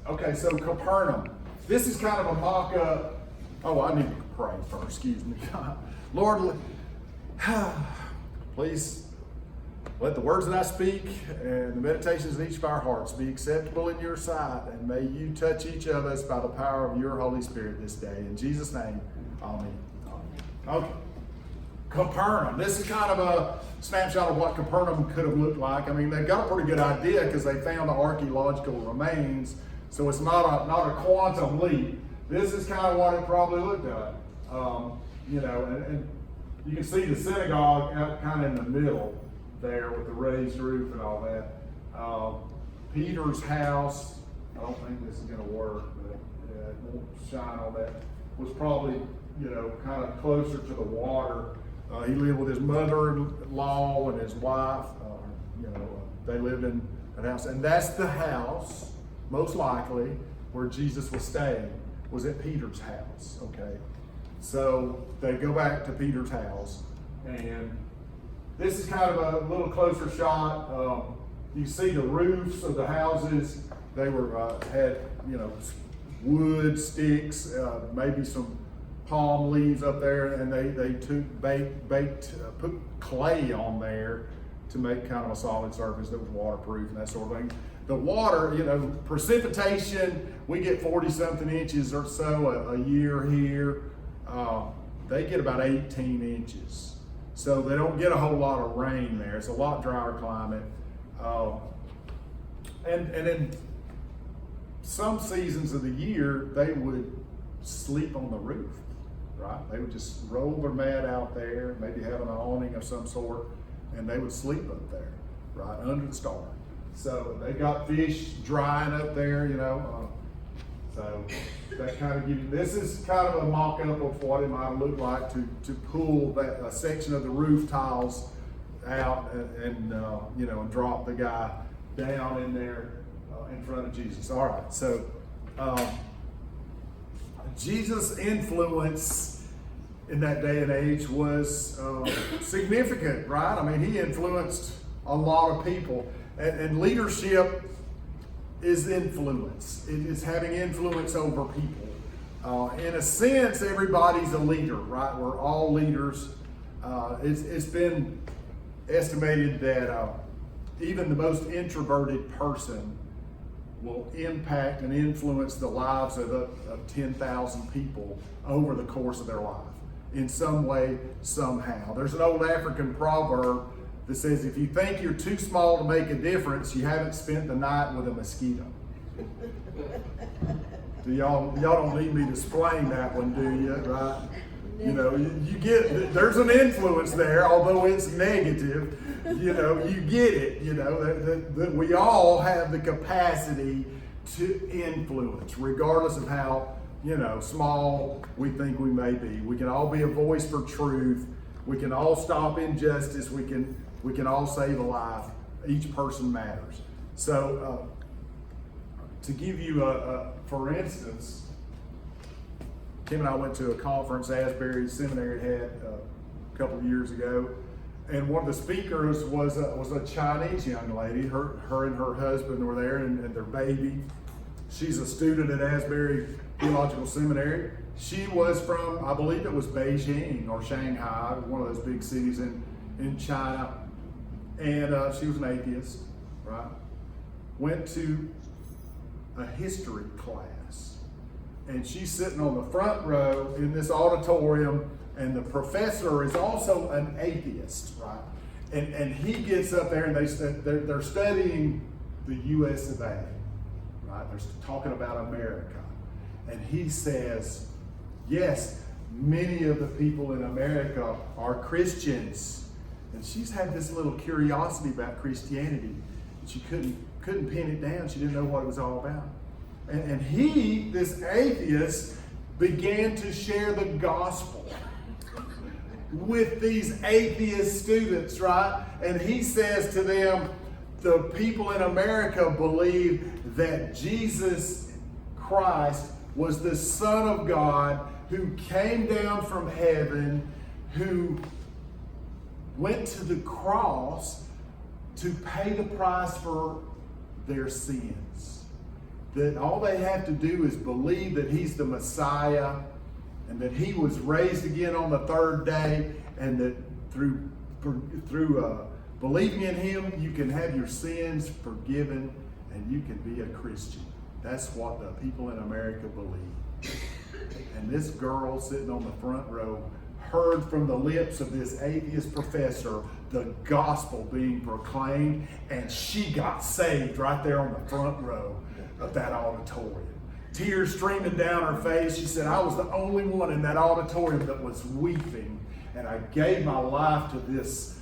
Okay, so Capernaum. This is kind of a mock-up. Oh, I need to pray first, excuse me. Lord, please let the words that I speak and the meditations of each of our hearts be acceptable in your sight, and may you touch each of us by the power of your Holy Spirit this day. In Jesus' name, amen. Okay. Capernaum. This is kind of a snapshot of what Capernaum could have looked like. I mean, they've got a pretty good idea because they found the archaeological remains, so it's not a quantum leap. This is kind of what it probably looked like. And you can see the synagogue out kind of in the middle there with the raised roof and all that. Peter's house, I don't think this is going to work, but it won't shine on that, was probably, kind of closer to the water. He lived with his mother-in-law and his wife. They lived in that house. And that's the house, most likely, where Jesus was staying, was at Peter's house, okay? So they go back to Peter's house, and this is kind of a little closer shot. You see the roofs of the houses. They were had wood, sticks, maybe some palm leaves up there, and they put clay on there to make kind of a solid surface that was waterproof and that sort of thing. The water, precipitation, we get 40-something inches or so a year here. They get about 18 inches. So they don't get a whole lot of rain there. It's a lot drier climate. And in some seasons of the year, they would sleep on the roof, right? They would just roll their mat out there, maybe have an awning of some sort, and they would sleep up there, right, under the stars. So they got fish drying up there, so that kind of gives you, this is kind of a mock-up of what it might look like to pull a section of the roof tiles out and drop the guy down in there in front of Jesus. All right, so Jesus' influence in that day and age was significant, right? I mean, he influenced a lot of people. And leadership is influence. It is having influence over people. In a sense, everybody's a leader, right? We're all leaders. It's been estimated that even the most introverted person will impact and influence the lives of 10,000 people over the course of their life in some way, somehow. There's an old African proverb that says, if you think you're too small to make a difference, you haven't spent the night with a mosquito. Y'all don't need me to explain that one, do you? Right? You get, there's an influence there, although it's negative. You get it. That we all have the capacity to influence, regardless of how small we think we may be. We can all be a voice for truth. We can all stop injustice. We can all save a life. Each person matters. So, to give you for instance, Kim and I went to a conference Asbury Seminary had a couple of years ago, and one of the speakers was a Chinese young lady. Her and her husband were there, and their baby. She's a student at Asbury Theological Seminary. She was from, I believe it was Beijing or Shanghai, one of those big cities in China. And she was an atheist, right? Went to a history class. And she's sitting on the front row in this auditorium, and the professor is also an atheist, right? And he gets up there, and they're studying the U.S. of A., right? They're talking about America. And he says, yes, many of the people in America are Christians. And she's had this little curiosity about Christianity. And she couldn't pin it down. She didn't know what it was all about. And he, this atheist, began to share the gospel with these atheist students, right? And he says to them, the people in America believe that Jesus Christ was the Son of God who came down from heaven, who went to the cross to pay the price for their sins. that all they have to do is believe that he's the Messiah and that he was raised again on the third day, and that through believing in him, you can have your sins forgiven and you can be a Christian. That's what the people in America believe. And this girl sitting on the front row heard from the lips of this atheist professor the gospel being proclaimed, and she got saved right there on the front row of that auditorium. Tears streaming down her face. She said, I was the only one in that auditorium that was weeping, and I gave my life to this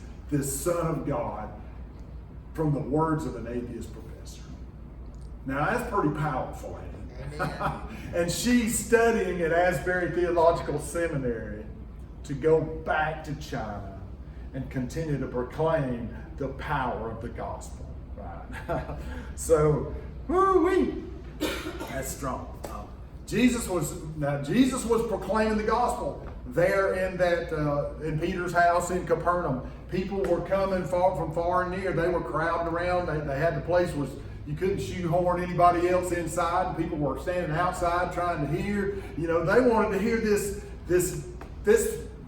Son of God from the words of an atheist professor. Now that's pretty powerful, ain't it? And she's studying at Asbury Theological Seminary to go back to China and continue to proclaim the power of the gospel. Right? So, woo-wee, that's strong. Jesus was proclaiming the gospel there in Peter's house in Capernaum. People were coming from far and near. They were crowding around. They had the place you couldn't shoehorn anybody else inside. And people were standing outside trying to hear. They wanted to hear this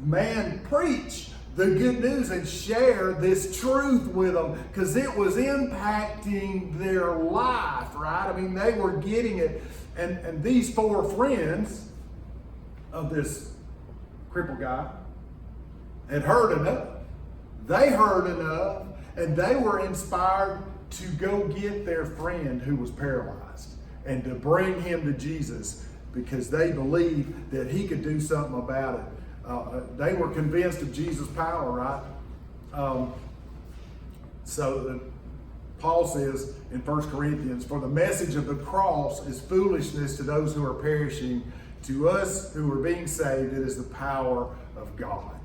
man preach the good news and share this truth with them, because it was impacting their life, right? I mean, they were getting it. And these four friends of this crippled guy had heard enough. They heard enough, and they were inspired to go get their friend who was paralyzed and to bring him to Jesus, because they believed that he could do something about it. They were convinced of Jesus' power, right? So Paul says in 1 Corinthians, for the message of the cross is foolishness to those who are perishing. To us who are being saved, it is the power of God,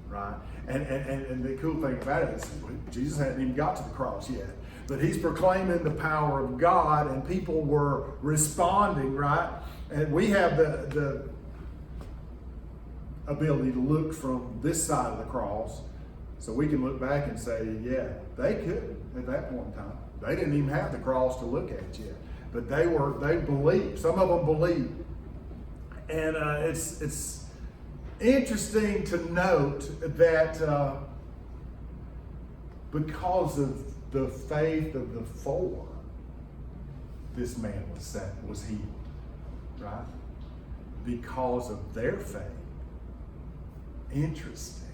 right? And the cool thing about it is Jesus hadn't even got to the cross yet, but he's proclaiming the power of God, and people were responding, right? And we have the ability to look from this side of the cross, so we can look back and say, yeah, they could at that point in time. They didn't even have the cross to look at yet, but they believed. Some of them believed. And it's interesting to note that because of the faith of the four, this man was healed, right? Because of their faith. Interesting.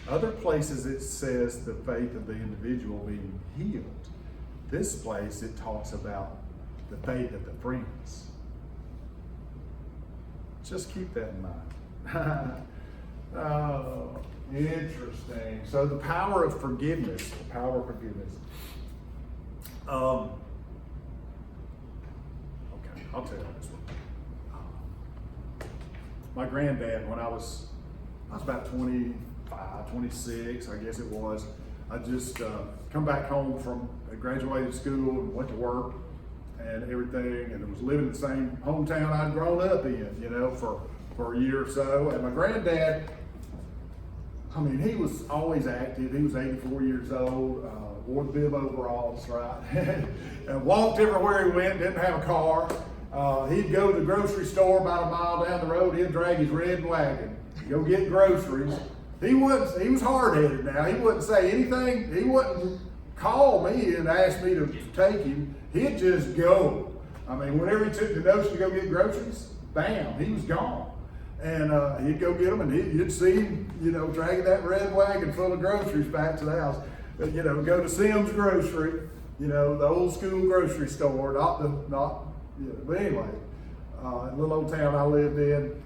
Other places it says the faith of the individual being healed. This place it talks about the faith of the friends. Just keep that in mind. Oh, interesting. So the power of forgiveness. The power of forgiveness. Okay, I'll tell you this one. My granddad, when I was about 25, 26, I guess it was, I just come back home from, I graduated school and went to work and everything, and was living in the same hometown I'd grown up in, for a year or so. And my granddad, I mean, he was always active. He was 84 years old, wore the bib overalls, right? And walked everywhere he went, didn't have a car. He'd go to the grocery store about a mile down the road. He'd drag his red wagon, go get groceries. He was hard-headed now. He wouldn't say anything. He wouldn't call me and ask me to take him. He'd just go. I mean, whenever he took the notion to go get groceries, bam, he was gone. And he'd go get them, and you'd see him, dragging that red wagon full of groceries back to the house. Go to Sim's Grocery, the old school grocery store, but anyway, the little old town I lived in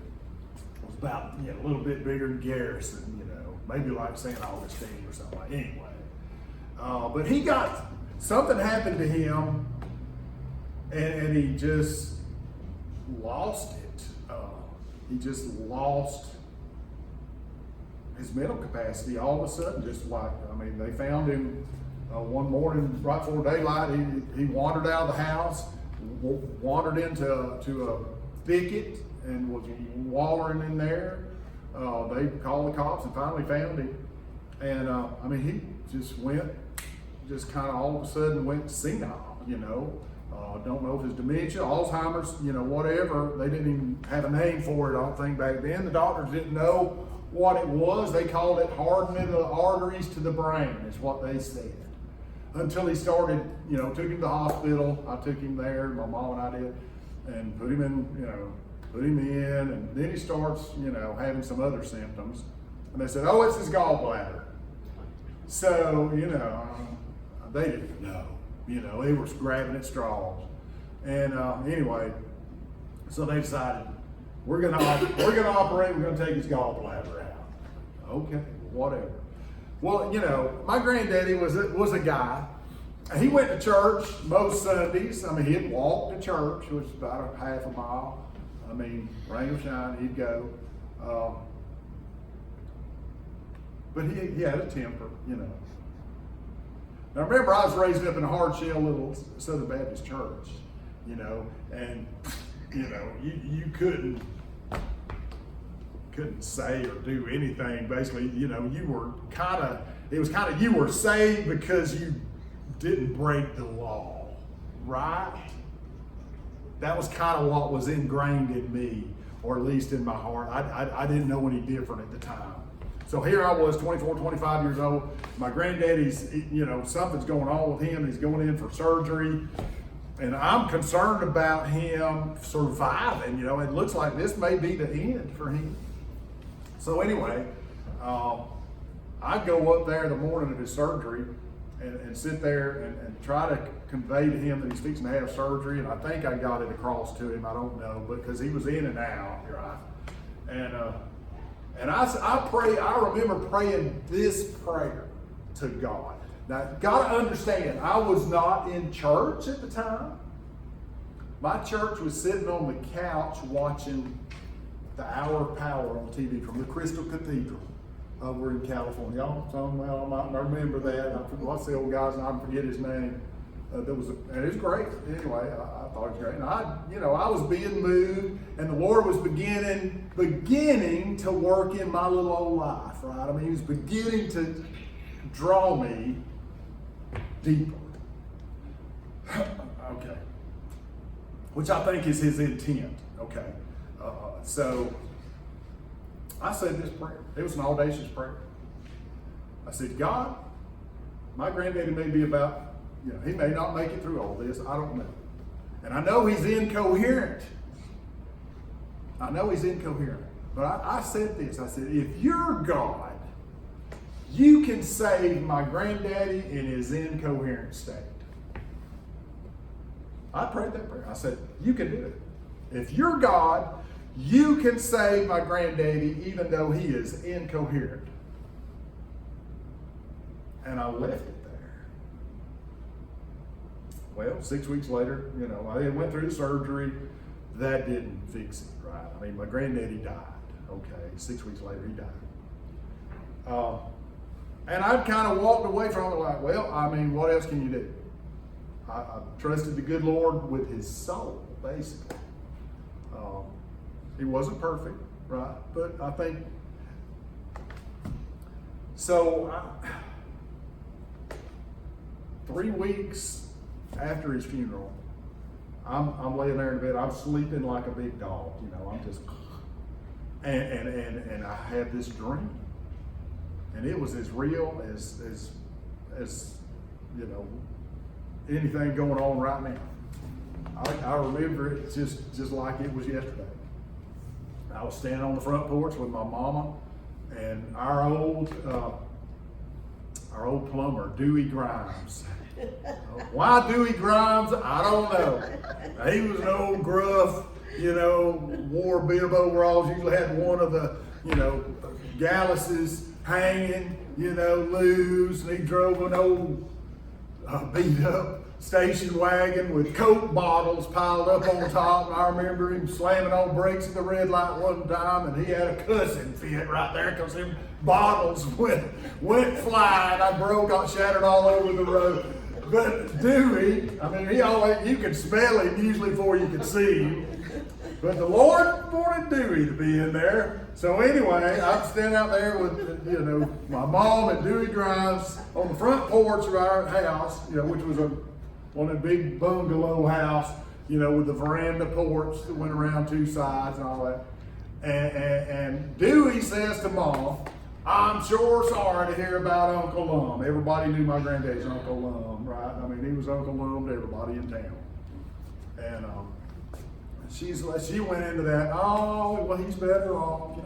was about, a little bit bigger than Garrison, maybe like St. Augustine or something like that. Anyway, but something happened to him, and he just lost it. He just lost his mental capacity all of a sudden. They found him one morning right before daylight. He wandered out of the house, wandered into a thicket, and was wallowing in there. They called the cops and finally found him. And he just went just kind of all of a sudden went senile, you know. Don't know if it's dementia, Alzheimer's, you know, whatever. They didn't even have a name for it, I don't think, back then. The doctors didn't know what it was. They called it hardening of the arteries to the brain, is what they said. Until he started, you know, took him to the hospital. I took him there, my mom and I did, and put him in, and then he starts, you know, having some other symptoms. And they said, oh, it's his gallbladder. So, you know, they didn't know. You know, they were grabbing at straws. And anyway, so they decided, we're gonna operate, we're gonna take his gallbladder out. Okay, whatever. Well, you know, my granddaddy was a guy. He went to church most Sundays. I mean, he'd walk to church, which was about a half a mile. I mean, rain or shine, he'd go. But he had a temper, you know. Now remember, I was raised up in a hard shell little Southern Baptist church, you know, and you know, you couldn't say or do anything. Basically, you know, you were you were saved because you didn't break the law, right? That was kind of what was ingrained in me, or at least in my heart. I didn't know any different at the time. So here I was, 24, 25 years old. My granddaddy's, you know, something's going on with him. He's going in for surgery. And I'm concerned about him surviving. You know, it looks like this may be the end for him. So anyway, I go up there the morning of his surgery and sit there and try to convey to him that he's fixing to have surgery. And I think I got it across to him. I don't know, because he was in and out, right? And I remember praying this prayer to God. Now, gotta understand, I was not in church at the time. My church was sitting on the couch watching the Hour of Power on TV from the Crystal Cathedral over in California. Y'all might remember that. What's the old guy's name? I forget his name. And it was great. Anyway, I thought it was great. And I was being moved, and the Lord was beginning to work in my little old life, right? I mean, He was beginning to draw me deeper. Okay. Which I think is His intent. Okay. So I said this prayer. It was an audacious prayer. I said, God, my granddaddy may be about, you know, he may not make it through all this. I don't know. And I know he's incoherent. But I said this. I said, if you're God, you can save my granddaddy in his incoherent state. I prayed that prayer. I said, you can do it. If you're God, you can save my granddaddy even though he is incoherent. And I left it there. Well, 6 weeks later, you know, I went through the surgery. That didn't fix it, right? I mean, my granddaddy died. Okay, 6 weeks later, he died. And I kind of walked away from it like, well, I mean, what else can you do? I trusted the good Lord with his soul, basically. He wasn't perfect, right? But I think, so 3 weeks after his funeral, I'm laying there in bed. I'm sleeping like a big dog, you know. I'm just, and I had this dream, and it was as real as you know, anything going on right now. I remember it just like it was yesterday. I was standing on the front porch with my mama and our old plumber, Dewey Grimes. Why Dewey Grimes? I don't know. He was an old gruff, you know, wore bib overalls, usually had one of the, you know, galluses hanging, you know, loose, and he drove an old beat up station wagon with Coke bottles piled up on top. And I remember him slamming on brakes at the red light one time, and he had a cussing fit right there because them bottles went flying. Got shattered all over the road. But Dewey, I mean, you could smell him usually before you could see him. But the Lord wanted Dewey to be in there. So anyway, I'm standing out there with, my mom, and Dewey drives on the front porch of our house, which was one of the big bungalow house, with the veranda porch that went around two sides and all that. And Dewey says to Mom, I'm sure sorry to hear about Uncle Lum. Everybody knew my granddad's Uncle Lum, right? I mean, he was Uncle Lum to everybody in town. And she went into that, oh, well, he's better off, he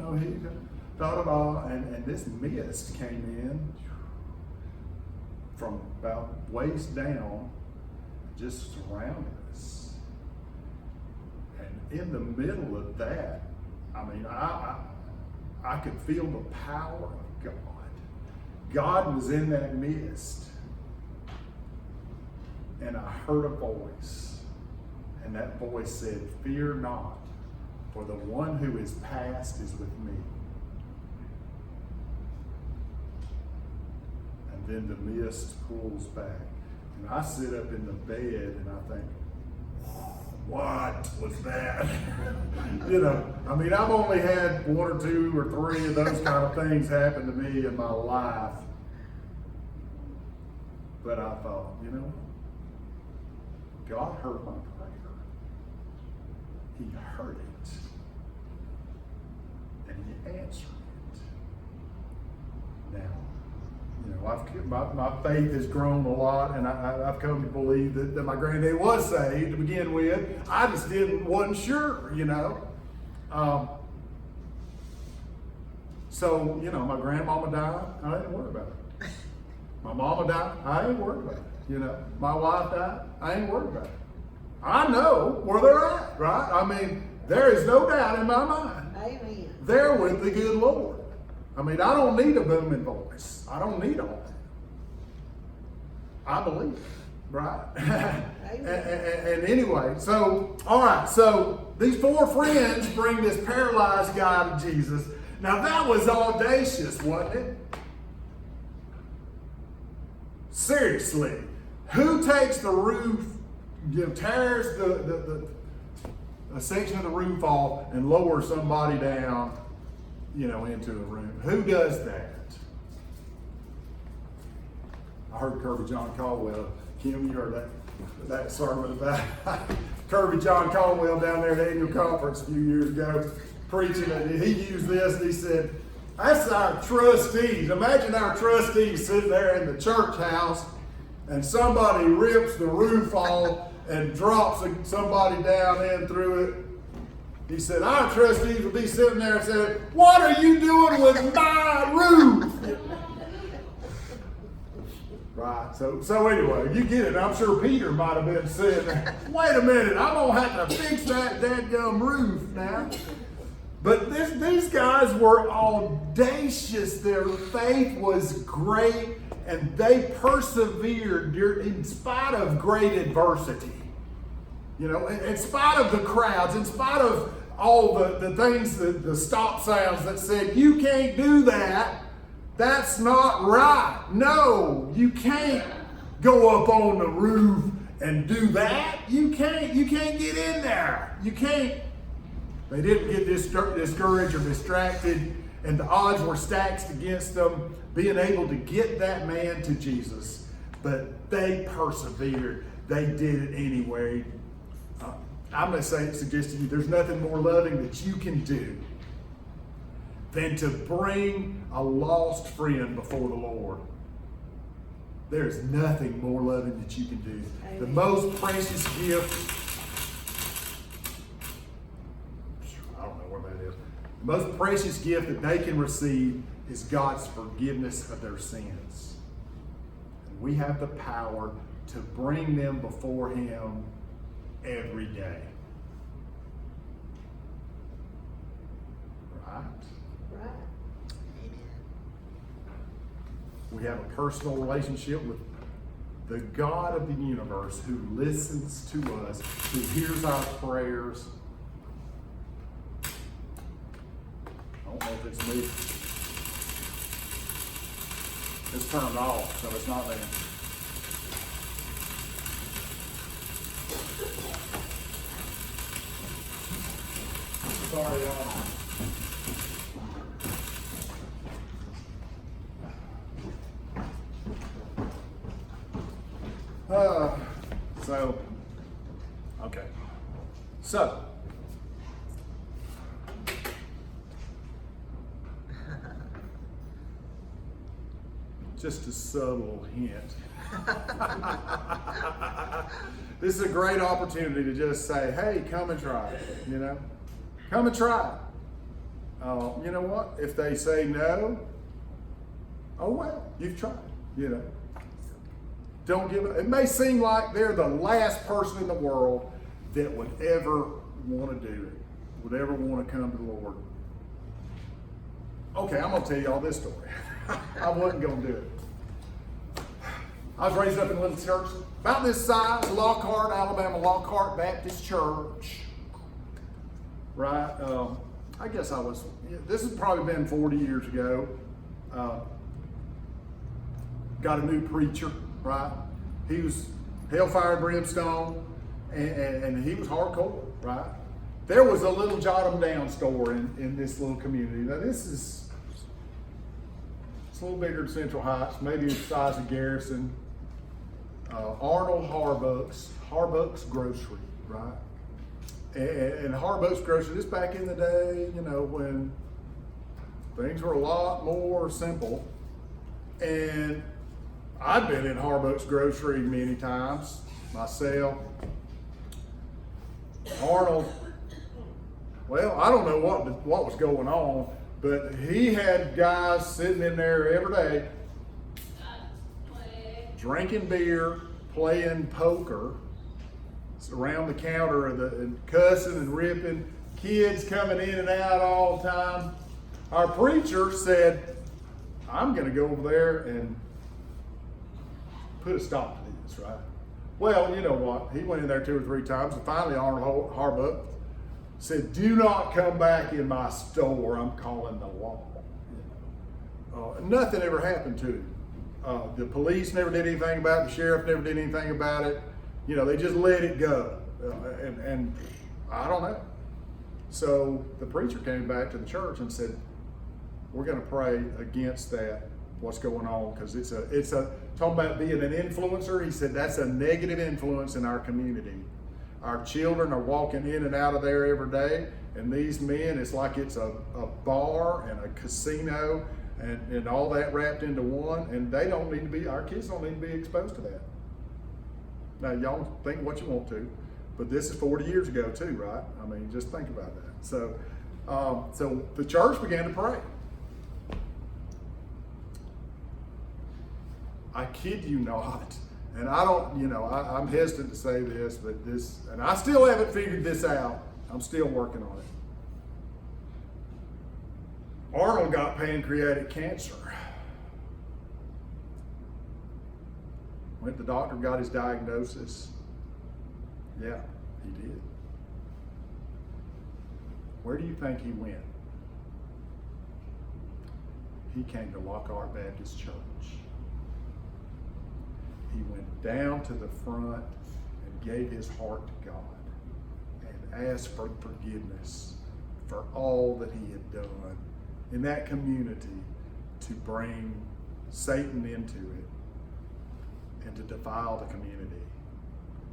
da-da-da. And this mist came in from about waist down, just surrounded us. And in the middle of that, I mean, I could feel the power of God. God was in that mist. And I heard a voice. And that voice said, fear not, for the one who is past is with me. And then the mist pulls back. And I sit up in the bed and I think, what was that? I mean, I've only had one or two or three of those kind of things happen to me in my life. But I thought, God heard my prayer. He heard it. And he answered it. Now, my faith has grown a lot, and I've come to believe that my granddad was saved to begin with. I just wasn't sure, So, my grandmama died, I didn't worry about it. My mama died, I ain't worried about it. My wife died, I ain't worried about it. I know where they're at, right? I mean, there is no doubt in my mind. Amen. They're with the good Lord. I mean, I don't need a booming voice. I don't need all that. I believe it, right? and anyway, so, all right, so these four friends bring this paralyzed guy to Jesus. Now, that was audacious, wasn't it? Seriously, who takes the roof, tears a section of the roof off and lowers somebody down, into a room? Who does that? I heard Kirby John Caldwell. Kim, you heard that sermon about Kirby John Caldwell down there at the annual conference a few years ago, preaching, and he used this, and he said, that's our trustees. Imagine our trustees sitting there in the church house, and somebody rips the roof off and drops somebody down in through it. He said, our trustees would be sitting there and saying, what are you doing with my roof? Right, so anyway, you get it. I'm sure Peter might have been sitting there, wait a minute, I'm going to have to fix that dadgum roof now. But these guys were audacious. Their faith was great, and they persevered in spite of great adversity. In spite of the crowds, in spite of all the things, the stop signs that said, you can't do that. That's not right. No, you can't go up on the roof and do that. You can't get in there. You can't. They didn't get discouraged or distracted, and the odds were stacked against them being able to get that man to Jesus. But they persevered. They did it anyway. I'm going to suggest to you, there's nothing more loving that you can do than to bring a lost friend before the Lord. There's nothing more loving that you can do. Amen. The most precious gift, I don't know where that is. The most precious gift that they can receive is God's forgiveness of their sins. And we have the power to bring them before Him every day. Right? Right. We have a personal relationship with the God of the universe who listens to us, who hears our prayers. I don't know if it's me. It's turned off, so it's not there. Sorry, okay. So, just a subtle hint. This is a great opportunity to just say, hey, come and try it, you know? Come and try it. You know what? If they say no, oh well, you've tried, you know? Don't give up. It may seem like they're the last person in the world that would ever want to do it, would ever want to come to the Lord. Okay, I'm going to tell you all this story. I wasn't going to do it. I was raised up in a little church about this size, Lockhart, Alabama, Lockhart Baptist Church. Right? I guess this has probably been 40 years ago. Got a new preacher, right? He was hellfire and brimstone, and he was hardcore, right? There was a little jot 'em down store in this little community. Now it's a little bigger than Central Heights, maybe the size of Garrison. Arnold Harbuck's Grocery, right? And Harbuck's Grocery, this back in the day, you know, when things were a lot more simple. And I've been in Harbuck's Grocery many times myself. Arnold, well, I don't know what was going on, but he had guys sitting in there every day drinking beer, playing poker around the counter and cussing and ripping, kids coming in and out all the time. Our preacher said, I'm going to go over there and put a stop to this, right? Well, you know what? He went in there 2 or 3 times, and finally Arnold Harbuck said, do not come back in my store. I'm calling the law. Nothing ever happened to him. The police never did anything about it. The sheriff never did anything about it. You know, they just let it go. And I don't know. So the preacher came back to the church and said, we're going to pray against that, what's going on, because it's talking about being an influencer. He said that's a negative influence in our community. Our children are walking in and out of there every day, and these men, it's like it's a bar and a casino and all that wrapped into one, and our kids don't need to be exposed to that. Now, y'all think what you want to, but this is 40 years ago too, right? I mean, just think about that. So the church began to pray. I kid you not, and I don't, you know, I'm hesitant to say this, but and I still haven't figured this out. I'm still working on it. Arnold got pancreatic cancer. Went to the doctor, got his diagnosis. Yeah, he did. Where do you think he went? He came to Lockhart Baptist Church. He went down to the front and gave his heart to God and asked for forgiveness for all that he had done in that community to bring Satan into it and to defile the community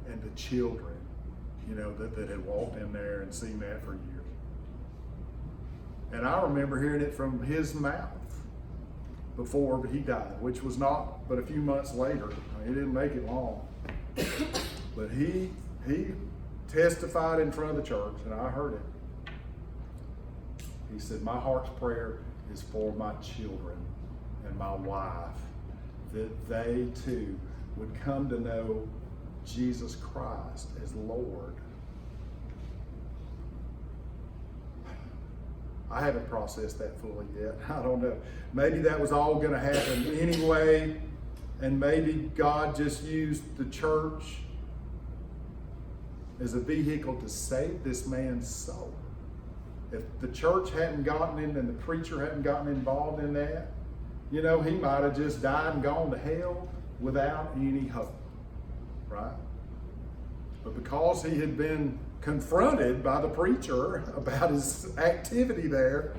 and the children, you know, that had walked in there and seen that for years. And I remember hearing it from his mouth before he died, which was not but a few months later. I mean, he didn't make it long. But he testified in front of the church, and I heard it. He said, my heart's prayer is for my children and my wife, that they too would come to know Jesus Christ as Lord. I haven't processed that fully yet. I don't know. Maybe that was all going to happen anyway, and maybe God just used the church as a vehicle to save this man's soul. If the church hadn't gotten in and the preacher hadn't gotten involved in that, you know, he might have just died and gone to hell without any hope, right? But because he had been confronted by the preacher about his activity there,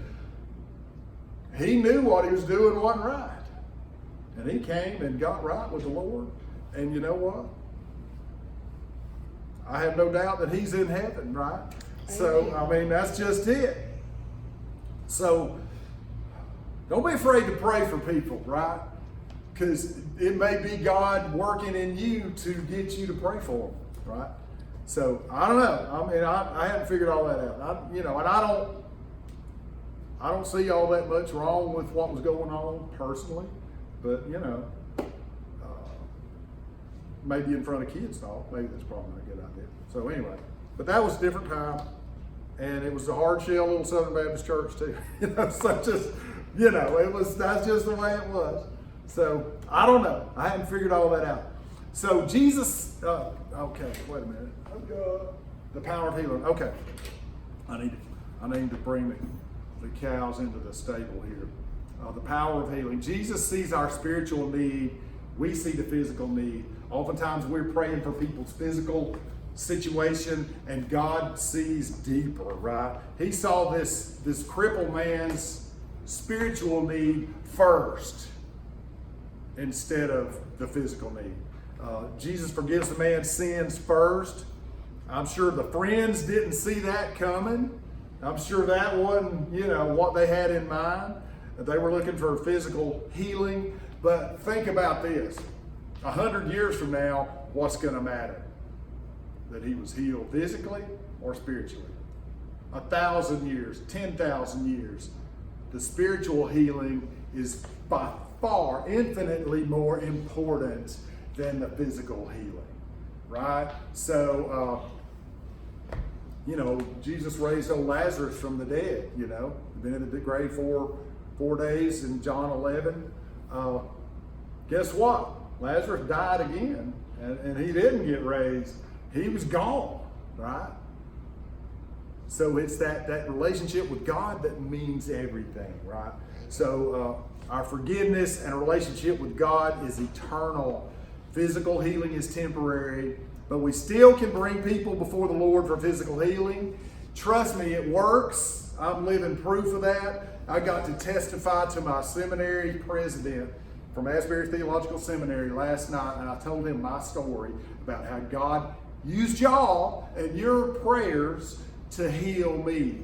he knew what he was doing wasn't right. And he came and got right with the Lord. And you know what? I have no doubt that he's in heaven, right? Amen. So, I mean, that's just it. So, don't be afraid to pray for people, right? Because it may be God working in you to get you to pray for them, right? So, I don't know. I mean, I haven't figured all that out. And I don't see all that much wrong with what was going on personally. But, maybe in front of kids, though. Maybe that's probably not a good idea. So anyway, but that was a different time. And it was a hard shell little Southern Baptist church too. So just, that's just the way it was. So I don't know. I haven't figured all that out. So Jesus, okay, wait a minute. The power of healing. Okay. I need to bring the cows into the stable here. The power of healing. Jesus sees our spiritual need. We see the physical need. Oftentimes we're praying for people's physical situation, and God sees deeper, right? He saw this crippled man's spiritual need first instead of the physical need. Jesus forgives the man's sins first. I'm sure the friends didn't see that coming. I'm sure that wasn't, what they had in mind. They were looking for physical healing. But think about this. 100 years from now, what's going to matter? That he was healed physically or spiritually? 1,000 years, 10,000 years. The spiritual healing is by far infinitely more important than the physical healing, right? So, Jesus raised old Lazarus from the dead, been in the grave 4 days in John 11. Guess what? Lazarus died again, and he didn't get raised. He was gone, right? So it's that relationship with God that means everything, right? So our forgiveness and a relationship with God is eternal. Physical healing is temporary, but we still can bring people before the Lord for physical healing. Trust me, it works. I'm living proof of that. I got to testify to my seminary president from Asbury Theological Seminary last night, and I told him my story about how God used y'all and your prayers to heal me.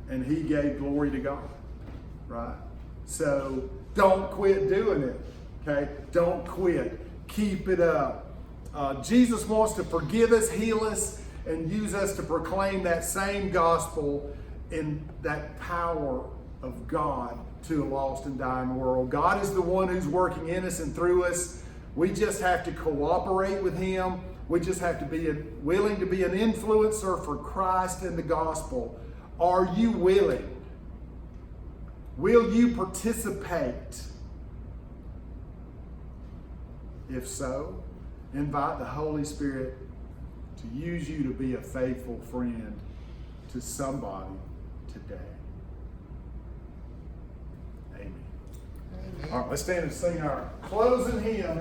And he gave glory to God, right? So don't quit doing it, okay? Don't quit. Keep it up. Jesus wants to forgive us, heal us, and use us to proclaim that same gospel in that power of God to a lost and dying world. God is the one who's working in us and through us. We just have to cooperate with him. We just have to be willing to be an influencer for Christ and the gospel. Are you willing? Will you participate? If so, invite the Holy Spirit to use you to be a faithful friend to somebody today. Amen. All right, let's stand and sing our closing hymn.